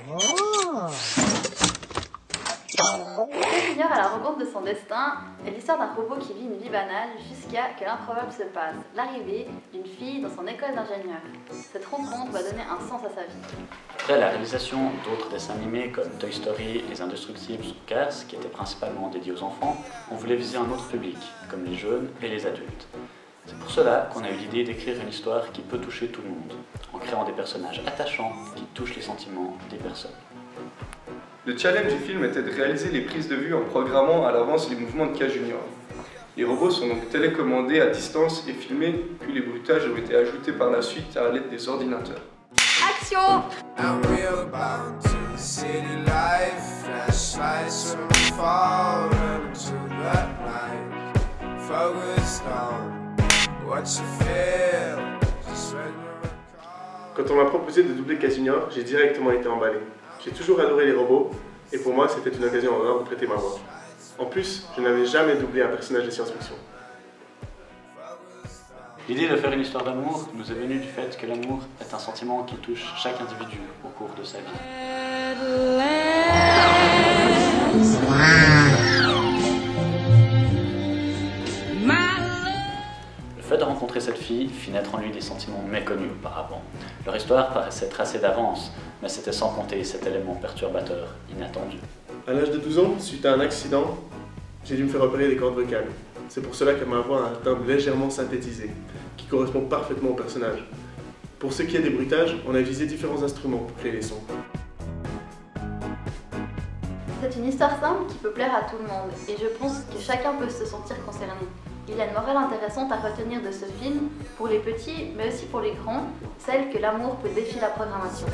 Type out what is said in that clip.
Junior à la rencontre de son destin est l'histoire d'un robot qui vit une vie banale jusqu'à que l'improbable se passe, l'arrivée d'une fille dans son école d'ingénieur. Cette rencontre va donner un sens à sa vie. Après la réalisation d'autres dessins animés comme Toy Story, Les Indestructibles ou Cars, qui étaient principalement dédiés aux enfants, on voulait viser un autre public, comme les jeunes et les adultes. C'est pour cela qu'on a eu l'idée d'écrire une histoire qui peut toucher tout le monde, en créant des personnages attachants qui touchent les sentiments des personnes. Le challenge du film était de réaliser les prises de vue en programmant à l'avance les mouvements de K Junior. Les robots sont donc télécommandés à distance et filmés, puis les bruitages ont été ajoutés par la suite à l'aide des ordinateurs. Action! Quand on m'a proposé de doubler K Junior, j'ai directement été emballé. J'ai toujours adoré les robots, et pour moi c'était une occasion en or de prêter ma voix. En plus, je n'avais jamais doublé un personnage de science-fiction. L'idée de faire une histoire d'amour nous est venue du fait que l'amour est un sentiment qui touche chaque individu au cours de sa vie. Le fait de rencontrer cette fille fit naître en lui des sentiments méconnus auparavant. Leur histoire paraissait tracée d'avance, mais c'était sans compter cet élément perturbateur, inattendu. À l'âge de 12 ans, suite à un accident, j'ai dû me faire opérer des cordes vocales. C'est pour cela que ma voix a un timbre légèrement synthétisé, qui correspond parfaitement au personnage. Pour ce qui est des bruitages, on a utilisé différents instruments pour créer les sons. C'est une histoire simple qui peut plaire à tout le monde, et je pense que chacun peut se sentir concerné. Il y a une morale intéressante à retenir de ce film, pour les petits, mais aussi pour les grands, celle que l'amour peut défier la programmation.